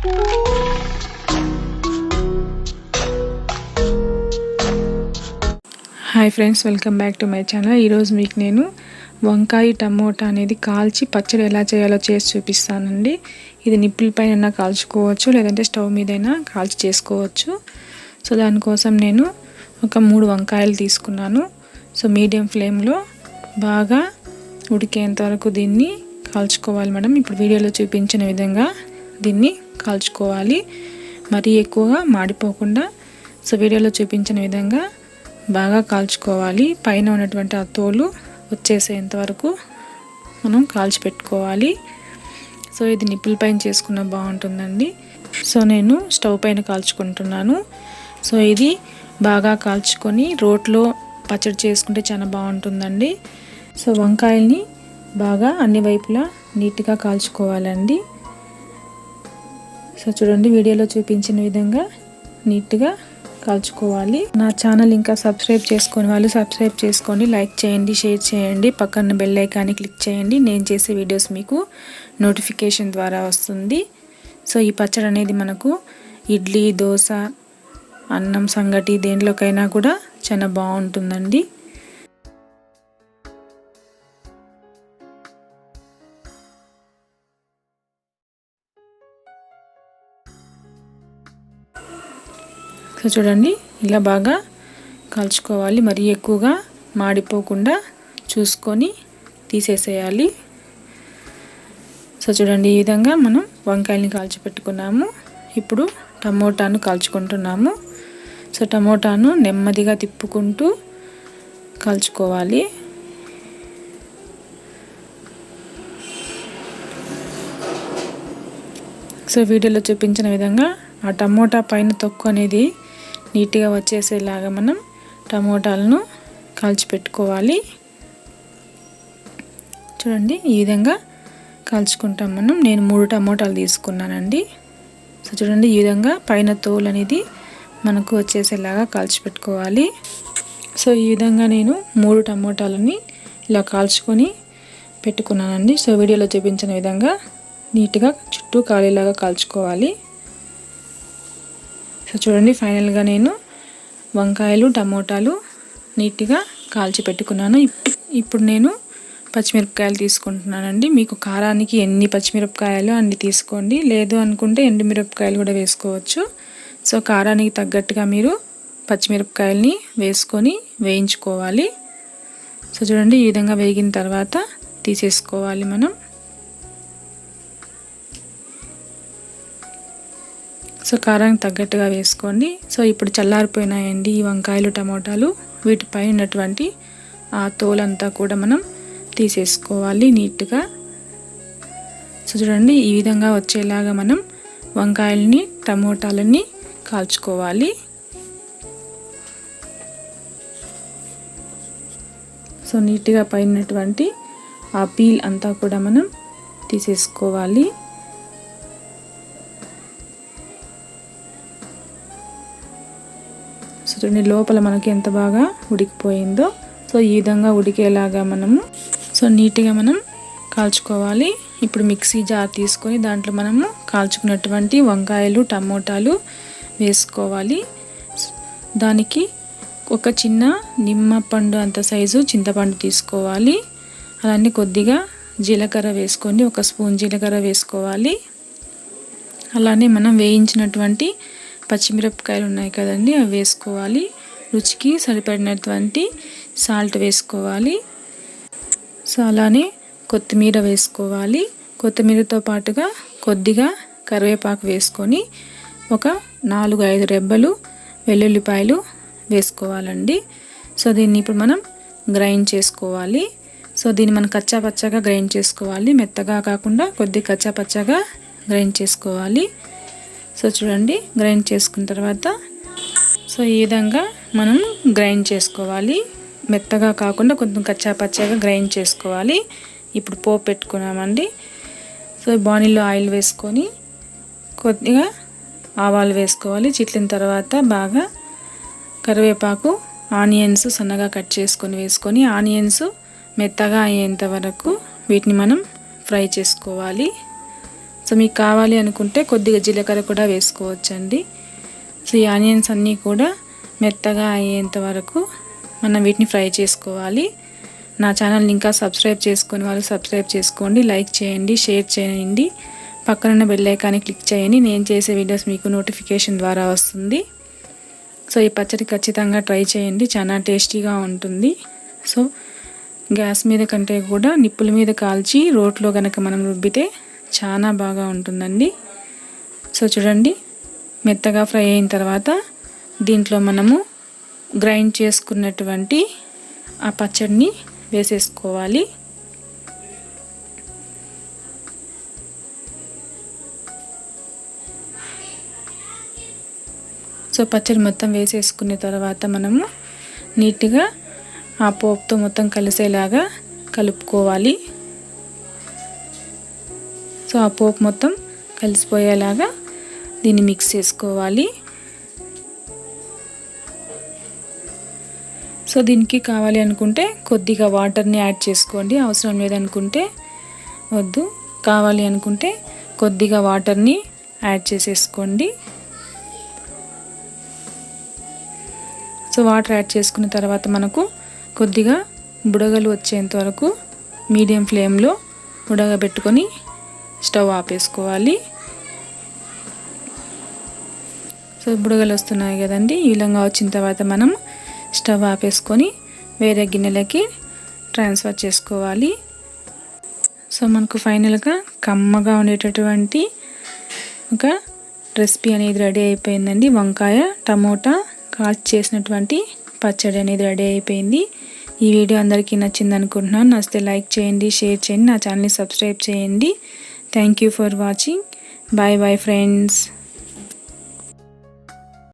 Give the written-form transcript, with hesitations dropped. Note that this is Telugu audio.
Hi friends, welcome back to my channel. ఈరోజు మీకు నేను వంకాయ టమోటా అనేది కాల్చి పచ్చడి ఎలా చేయాలో చేసి చూపిస్తానండి. ఇది నిప్పుల పైన కాల్చుకోవచ్చు, లేదంటే స్టవ్ మీదైనా కాల్చి చేసుకోవచ్చు. సో దానికోసం నేను ఒక 3 వంకాయలు తీసుకున్నాను. సో మీడియం ఫ్లేమ్లో బాగా ఉడికేంత వరకు దీన్ని కాల్చుకోవాలి మేడం. ఇప్పుడు వీడియోలో చూపించిన విధంగా దీన్ని కాల్చుకోవాలి, మరీ ఎక్కువగా మాడిపోకుండా. సో వీడియోలో చూపించిన విధంగా బాగా కాల్చుకోవాలి. పైన ఉన్నటువంటి ఆ తోలు వచ్చేసేంత వరకు మనం కాల్చి పెట్టుకోవాలి. సో ఇది నిప్పుల పైన చేసుకున్న బాగుంటుందండి. సో నేను స్టవ్ పైన కాల్చుకుంటున్నాను. సో ఇది బాగా కాల్చుకొని రోట్లో పచ్చడి చేసుకుంటే చాలా బాగుంటుందండి. సో వంకాయల్ని బాగా అన్ని వైపులా నీట్గా కాల్చుకోవాలండి. సో చూడండి, వీడియోలో చూపించిన విధంగా నీట్గా కాల్చుకోవాలి. నా ఛానల్ ఇంకా సబ్స్క్రైబ్ చేసుకొని వాళ్ళు సబ్స్క్రైబ్ చేసుకోండి, లైక్ చేయండి, షేర్ చేయండి, పక్కన బెల్ ఐకాన్ని క్లిక్ చేయండి. నేను చేసే వీడియోస్ మీకు నోటిఫికేషన్ ద్వారా వస్తుంది. సో ఈ పచ్చడి అనేది మనకు ఇడ్లీ, దోశ, అన్నం, సంగటి దేంట్లోకైనా కూడా చాలా బాగుంటుందండి. సో చూడండి, ఇలా బాగా కాల్చుకోవాలి. మరీ ఎక్కువగా మాడిపోకుండా చూసుకొని తీసేసేయాలి. సో చూడండి, ఈ విధంగా మనం వంకాయల్ని కాల్చి పెట్టుకున్నాము. ఇప్పుడు టమోటాను కాల్చుకుంటున్నాము. సో టమోటాను నెమ్మదిగా తిప్పుకుంటూ కాల్చుకోవాలి. సో వీడియోలో చూపించిన విధంగా ఆ టమోటా పైన తొక్కు అనేది నీట్గా వచ్చేసేలాగా మనం టమోటాలను కాల్చి పెట్టుకోవాలి. చూడండి, ఈ విధంగా కాల్చుకుంటాం మనం. నేను 3 టమోటాలు తీసుకున్నానండి. సో చూడండి, ఈ విధంగా పైన తోలు అనేది మనకు వచ్చేసేలాగా కాల్చి పెట్టుకోవాలి. సో ఈ విధంగా నేను 3 టమోటాలని ఇలా కాల్చుకొని పెట్టుకున్నానండి. సో వీడియోలో చూపించిన విధంగా నీట్గా చుట్టూ కాలేలాగా కాల్చుకోవాలి. సో చూడండి, ఫైనల్గా నేను వంకాయలు, టమోటాలు నీట్గా కాల్చి పెట్టుకున్నాను. ఇప్పుడు నేను పచ్చిమిరపకాయలు తీసుకుంటున్నానండి. మీకు కారానికి ఎన్ని పచ్చిమిరపకాయలు అన్ని తీసుకోండి, లేదు అనుకుంటే ఎండుమిరపకాయలు కూడా వేసుకోవచ్చు. సో కారానికి తగ్గట్టుగా మీరు పచ్చిమిరపకాయల్ని వేసుకొని వేయించుకోవాలి. సో చూడండి, ఈ విధంగా వేగిన తర్వాత తీసేసుకోవాలి మనం. సో కారానికి తగ్గట్టుగా వేసుకోండి. సో ఇప్పుడు చల్లారిపోయినాయండి ఈ వంకాయలు, టమోటాలు. వీటిపై ఉన్నటువంటి ఆ తోలంతా కూడా మనం తీసేసుకోవాలి నీట్గా. సో చూడండి, ఈ విధంగా వచ్చేలాగా మనం వంకాయలని, టమోటాలని కాల్చుకోవాలి. సో నీట్గా పైనటువంటి ఆ పీల్ అంతా కూడా మనం తీసేసుకోవాలి. సో చూడండి, లోపల మనకి ఎంత బాగా ఉడికిపోయిందో. సో ఈ విధంగా ఉడికేలాగా మనము నీట్గా మనం కాల్చుకోవాలి. ఇప్పుడు మిక్సీ జార్ తీసుకొని దాంట్లో మనము కాల్చుకున్నటువంటి వంకాయలు, టమోటాలు వేసుకోవాలి. దానికి ఒక చిన్న నిమ్మపండు అంత సైజు చింతపండు తీసుకోవాలి. అలానే కొద్దిగా జీలకర్ర వేసుకోండి, 1 స్పూన్ జీలకర్ర వేసుకోవాలి. అలానే మనం వేయించినటువంటి పచ్చిమిరపకాయలు ఉన్నాయి కదండి, అవి వేసుకోవాలి. రుచికి సరిపడినటువంటి సాల్ట్ వేసుకోవాలి. సో అలానే కొత్తిమీర వేసుకోవాలి. కొత్తిమీరతో పాటుగా కొద్దిగా కరివేపాకు వేసుకొని ఒక 4-5 రెబ్బలు వెల్లుల్లిపాయలు వేసుకోవాలండి. సో దీన్ని ఇప్పుడు మనం గ్రైండ్ చేసుకోవాలి. సో దీన్ని మనం కచ్చా పచ్చగా గ్రైండ్ చేసుకోవాలి, మెత్తగా కాకుండా కొద్దిగా కచ్చా పచ్చగా గ్రైండ్ చేసుకోవాలి. సో చూడండి, గ్రైండ్ చేసుకున్న తర్వాత సో ఈ విధంగా మనం గ్రైండ్ చేసుకోవాలి. మెత్తగా కాకుండా కొంచెం కచ్చా పచ్చగా గ్రైండ్ చేసుకోవాలి. ఇప్పుడు పోపు పెట్టుకున్నామండి. సో బాణీలో ఆయిల్ వేసుకొని కొద్దిగా ఆవాలు వేసుకోవాలి. చిట్లిన తర్వాత బాగా కరివేపాకు, ఆనియన్స్ సన్నగా కట్ చేసుకొని వేసుకొని ఆనియన్స్ మెత్తగా అయ్యేంత వరకు వీటిని మనం ఫ్రై చేసుకోవాలి. సో సో మీకు కావాలి అనుకుంటే కొద్దిగా జీలకర్ర కూడా వేసుకోవచ్చండి. సో ఈ ఆనియన్స్ అన్నీ కూడా మెత్తగా అయ్యేంత వరకు మనం వీటిని ఫ్రై చేసుకోవాలి. నా ఛానల్ని ఇంకా సబ్స్క్రైబ్ చేసుకొని వాళ్ళు సబ్స్క్రైబ్ చేసుకోండి, లైక్ చేయండి, షేర్ చేయండి, పక్కనున్న బెల్ ఐకాన్ని క్లిక్ చేయండి. నేను చేసే వీడియోస్ మీకు నోటిఫికేషన్ ద్వారా వస్తుంది. సో ఈ పచ్చడి ఖచ్చితంగా ట్రై చేయండి, చాలా టేస్టీగా ఉంటుంది. సో గ్యాస్ మీద కంటే కూడా నిప్పుల మీద కాల్చి రోట్లో కనుక మనం రుబ్బితే చాలా బాగా ఉంటుందండి. సో చూడండి, మెత్తగా ఫ్రై అయిన తర్వాత దీంట్లో మనము గ్రైండ్ చేసుకున్నటువంటి ఆ పచ్చడిని వేసేసుకోవాలి. సో పచ్చడి మొత్తం వేసేసుకున్న తర్వాత మనము నీట్గా ఆ పోపుతో మొత్తం కలిసేలాగా కలుపుకోవాలి. సో ఆ పోపు మొత్తం కలిసిపోయేలాగా దీన్ని మిక్స్ చేసుకోవాలి. సో దీనికి కావాలి అనుకుంటే కొద్దిగా వాటర్ని యాడ్ చేసుకోండి, అవసరం లేదనుకుంటే వద్దు. కావాలి అనుకుంటే కొద్దిగా వాటర్ని యాడ్ చేసేసుకోండి. సో వాటర్ యాడ్ చేసుకున్న తర్వాత మనకు కొద్దిగా బుడగలు వచ్చేంత వరకు మీడియం ఫ్లేమ్లో ఉడకబెట్టుకొని స్టవ్ ఆపేసుకోవాలి. సో బుడగలు వస్తున్నాయి కదండి, ఈ విధంగా వచ్చిన తర్వాత మనం స్టవ్ ఆపేసుకొని వేరే గిన్నెలకి ట్రాన్స్ఫర్ చేసుకోవాలి. సో మనకు ఫైనల్గా కమ్మగా ఉండేటటువంటి ఒక రెసిపీ అనేది రెడీ అయిపోయిందండి. వంకాయ టమోటా కాల్చి చేసినటువంటి పచ్చడి అనేది రెడీ అయిపోయింది. ఈ వీడియో అందరికీ నచ్చింది అనుకుంటున్నాను. నచ్చితే లైక్ చేయండి, షేర్ చేయండి, నా ఛానల్ని సబ్స్క్రైబ్ చేయండి. Thank you for watching. Bye bye friends.